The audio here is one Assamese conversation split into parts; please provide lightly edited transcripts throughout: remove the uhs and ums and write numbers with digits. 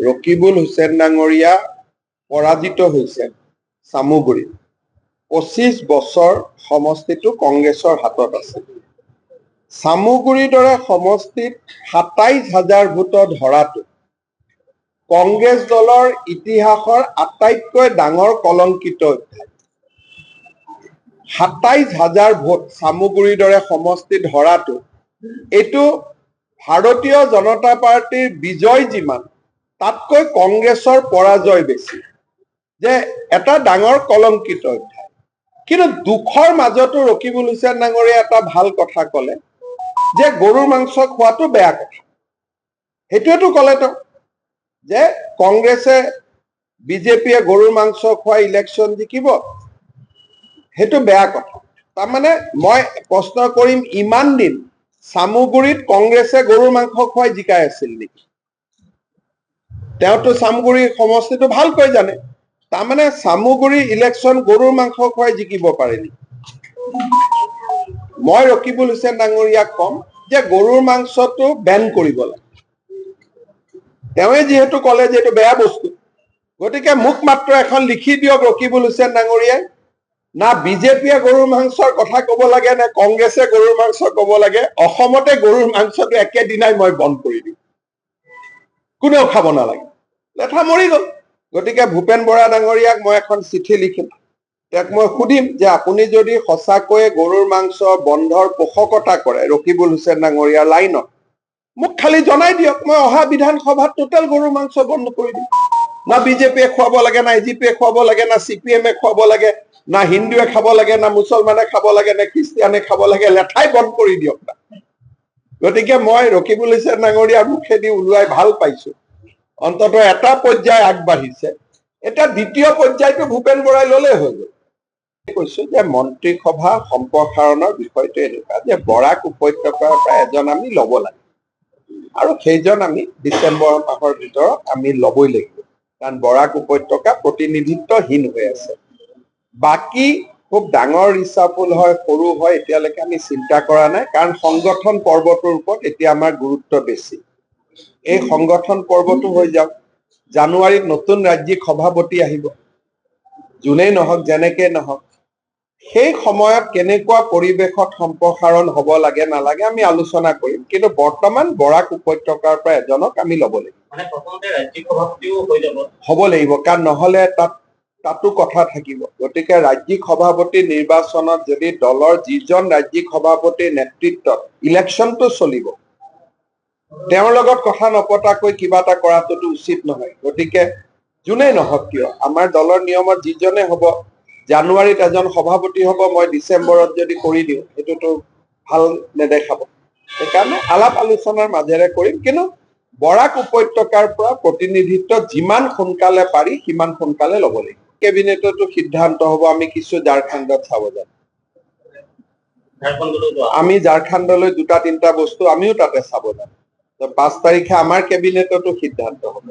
ৰকিবুল হুছেইন ডাঙৰীয়া পৰাজিত হৈছে চামুগুৰিত। 25 বছৰ সমষ্টিটো কংগ্ৰেছৰ হাতত আছে। চামুগুৰিৰ দৰে সমষ্টিত 27,000 ভোটত হৰাটো কংগ্ৰেছ দলৰ ইতিহাসৰ আটাইতকৈ ডাঙৰ কলংকিত অধ্যায়। 27,000 ভোট চামুগুৰিৰ দৰে সমষ্টিত হৰাটো এইটো ভাৰতীয় জনতা পাৰ্টিৰ বিজয় যিমান তাতকৈ কংগ্ৰেছৰ পৰাজয় বেছি, যে এটা ডাঙৰ কলংকিত অধ্যায়। কিন্তু দুখৰ মাজতো ৰকিবুল হুছেইন ডাঙৰীয়াই এটা ভাল কথা ক'লে যে গৰুৰ মাংস খোৱাটো বেয়া কথা। সেইটোৱেতো ক'লে তেওঁ, যে কংগ্ৰেছে বিজেপিয়ে গৰুৰ মাংস খুৱাই ইলেকশ্যন জিকিব, সেইটো বেয়া কথা। তাৰমানে মই প্ৰশ্ন কৰিম, ইমান দিন চামুগুৰিত কংগ্ৰেছে গৰুৰ মাংস খুৱাই জিকাই আছিল নেকি? তেওঁতো চামুগুৰি সমষ্টিটো ভালকৈ জানে। তাৰমানে চামুগুৰি ইলেকশ্যন গৰুৰ মাংস খুৱাই জিকিব পাৰে নেকি? মই ৰকিবুল হুছেইন ডাঙৰীয়াক কম যে গৰুৰ মাংসটো বেন কৰিব লাগে। তেওঁৱে যিহেতু ক'লে যে এইটো বেয়া বস্তু, গতিকে মোক মাত্ৰ এখন লিখি দিয়ক ৰকিবুল হুছেইন ডাঙৰীয়াই, না বিজেপিয়ে গৰুৰ মাংসৰ কথা ক'ব লাগে নে কংগ্ৰেছে গৰুৰ মাংস ক'ব লাগে, অসমতে গৰুৰ মাংসটো একেদিনাই মই বন্ধ কৰি দিম, কোনেও খাব নালাগে, লেঠা মৰি গ'ল। গতিকে ভূপেন বৰা ডাঙৰীয়াক মই এখন চিঠি লিখিম, তেওঁক মই সুধিম যে আপুনি যদি সঁচাকৈয়ে গৰুৰ মাংস বন্ধৰ পোষকতা কৰে ৰকিবুল হুছেইন ডাঙৰীয়াৰ লাইনত, মোক খালি জনাই দিয়ক, মই অহা বিধানসভাত টোটেল গৰুৰ মাংস বন্ধ কৰি দিম। না বিজেপিয়ে খুৱাব লাগে, না এজিপিয়ে খুৱাব লাগে, না CPM খুৱাব লাগে, না হিন্দুৱে খাব লাগে, না মুছলমানে খাব লাগে, নে খ্ৰীষ্টিয়ানে খাব লাগে, লেঠাই বন্ধ কৰি দিয়ক না। গতিকে মই ৰকিবুল হুছেইন ডাঙৰীয়াৰ মুখেদি ওলোৱাই ভাল পাইছো, অন্ততঃ এটা পৰ্যায় আগবাঢ়িছে। এতিয়া দ্বিতীয় পৰ্যায়টো ভূপেন বৰাই ল'লেই হৈ গ'ল। কৈছো যে মন্ত্ৰীসভা সম্প্ৰসাৰণৰ বিষয়টো এনেকুৱা যে বৰাক উপত্যকাৰ পৰা এজন আমি ল'ব লাগে, আৰু সেইজন আমি ডিচেম্বৰ মাহৰ ভিতৰত আমি ল'বই লাগিব, কাৰণ বৰাক উপত্যকা প্ৰতিনিধিত্বহীন হৈ আছে। বাকী খুব ডাঙৰ ৰিচাপুল হয়, সৰু হয়, এতিয়ালৈকে আমি চিন্তা কৰা নাই, কাৰণ সংগঠন পৰ্বটোৰ ওপৰত এতিয়া আমাৰ গুৰুত্ব বেছি। এই সংগঠন পৰ্বটো হৈ যাওক, জানুৱাৰীত নতুন ৰাজ্যিক সভাপতি আহিব, যোনেই নহওক যেনেকে নহওক, সেই সময়ত কেনেকুৱা পৰিৱেশত সম্প্ৰসাৰণ হ'ব লাগে নালাগে আমি আলোচনা কৰিম। কিন্তু বৰ্তমান বৰাক উপত্যকাৰ পৰা এজনক আমি ল'ব লাগিব, মানে প্ৰথমতে ৰাজ্যিক সভাপতিও হ'ব লাগিব, কাৰণ নহ'লে তাতো কথা থাকিব। গতিকে ৰাজ্যিক সভাপতি নিৰ্বাচনত যদি দলৰ যিজন ৰাজ্যিক সভাপতিৰ নেতৃত্বত ইলেকশ্যনটো চলিব, তেওঁৰ লগত কথা নপতাকৈ কিবা এটা কৰাটোতো উচিত নহয়। গতিকে যোনেই নহওক কিয়, আমাৰ দলৰ নিয়মত যিজনে হ'ব, জানুৱাৰীত এজন সভাপতি হ'ব, মই ডিচেম্বৰত যদি কৰি দিওঁ সেইটোতো ভাল নেদেখাব। সেইকাৰণে আলাপ আলোচনাৰ মাজেৰে কৰিম, কিন্তু বৰাক উপত্যকাৰ পৰা প্ৰতিনিধিত্ব যিমান সোনকালে পাৰি সিমান সোনকালে ল'ব লাগিব। কেবিনেটতো সিদ্ধান্ত হ'ব, আমি কিছু ঝাৰখণ্ডত চাব যাম। আমি ঝাৰখণ্ডলৈ 2-3টা বস্তু আমিও তাতে চাব যাম। 5 তাৰিখে আমাৰ কেবিনেটতো সিদ্ধান্ত হ'ব।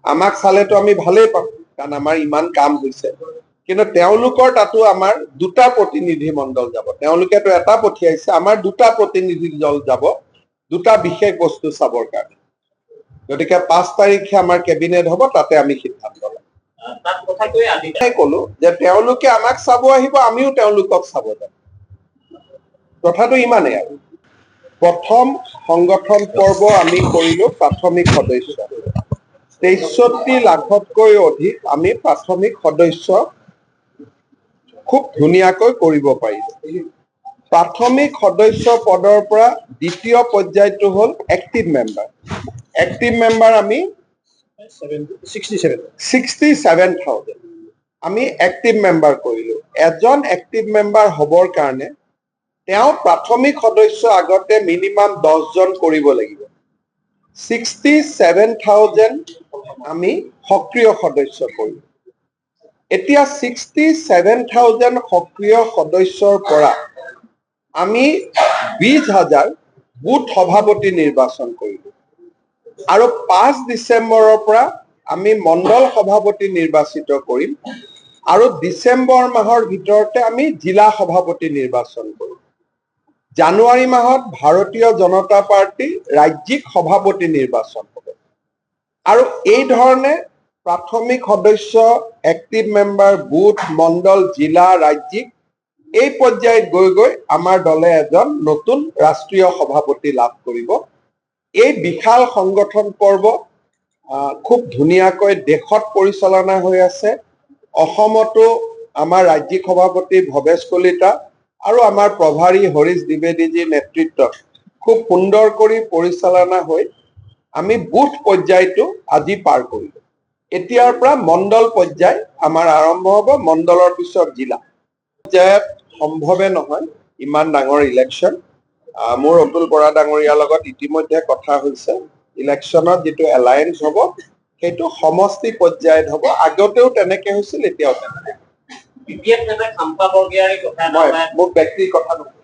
আমাক চালেতো আমি ভালেই পাম, কাৰণ আমাৰ ইমান কাম হৈছে। কিন্তু তেওঁলোকৰ তাতো আমাৰ 2টা প্ৰতিনিধি মণ্ডল যাব, তেওঁলোকেতো এটা পঠিয়াইছে, আমাৰ 2টা প্ৰতিনিধি দল যাব 2টা বিশেষ বস্তু চাবৰ কাৰণে। গতিকে 5 তাৰিখে আমাৰ কেবিনেট হ'ব, তাতে আমি সিদ্ধান্ত ল'ম। ক'লো যে তেওঁলোকে আমাক চাব আহিব, আমিও তেওঁলোকক চাব যাম, কথাটো ইমানেই আৰু। প্ৰথম সংগঠন পৰ্ব আমি কৰিলো প্ৰাথমিক সদস্য, 63 লাখতকৈ অধিক আমি প্ৰাথমিক সদস্য খুব ধুনীয়াকৈ কৰিব পাৰিছো। প্ৰাথমিক সদস্য পদৰ পৰা দ্বিতীয় পৰ্যায়টো হ'ল এক্টিভ মেম্বাৰ। এক্টিভ মেম্বাৰ আমি 67,000 আমি এক্টিভ মেম্বাৰ কৰিলো। এজন এক্টিভ মেম্বাৰ হ'বৰ কাৰণে তেওঁ প্ৰাথমিক সদস্য আগতে মিনিমাম 10 জন কৰিব লাগিব। 67,000 আমি সক্ৰিয় সদস্য কৰিলো। এতিয়া 67,000 সক্ৰিয় সদস্যৰ পৰা আমি 20,000 বুথ সভাপতি নিৰ্বাচন কৰিলো, আৰু 5 ডিচেম্বৰৰ পৰা আমি মণ্ডল সভাপতি নিৰ্বাচিত কৰিম, আৰু ডিচেম্বৰ মাহৰ ভিতৰতে আমি জিলা সভাপতি নিৰ্বাচন কৰিম। জানুৱাৰী মাহত ভাৰতীয় জনতা পাৰ্টি ৰাজ্যিক সভাপতি নিৰ্বাচন হ'ব। আৰু এই ধৰণে প্ৰাথমিক সদস্য, এক্টিভ মেম্বাৰ, বুথ, মণ্ডল, জিলা, ৰাজ্যিক এই পৰ্যায়ত গৈ গৈ আমাৰ দলে এজন নতুন ৰাষ্ট্ৰীয় সভাপতি লাভ কৰিব। এই বিশাল সংগঠন পৰ্ব খুব ধুনীয়াকৈ দেশত পৰিচালনা হৈ আছে। অসমতো আমাৰ ৰাজ্যিক সভাপতি ভৱেশ কলিতা আৰু আমাৰ প্ৰভাৰী হৰীশ দ্বিবেদীজীৰ নেতৃত্বত খুব সুন্দৰ কৰি পৰিচালনা হৈ আমি বুথ পৰ্যায়টো আজি পাৰ কৰিলো। এতিয়াৰ পৰা মণ্ডল পৰ্যায় আমাৰ আৰম্ভ হ'ব, মণ্ডলৰ পিছত জিলা পৰ্যায়ত সম্ভৱে নহয় ইমান ডাঙৰ ইলেকশ্যন। মোৰ অতুল বৰা ডাঙৰীয়াৰ লগত ইতিমধ্যে কথা হৈছে, ইলেকশ্যনত যিটো এলায়েন্স হ'ব সেইটো সমষ্টি পৰ্যায়ত হ'ব। আগতেও তেনেকে হৈছিল, এতিয়াও তেনেকে। বিপিএফ নেতা খাম্পা বৰগীয়াৰে কথা মোক ব্যক্তিৰ কথা নকওঁ।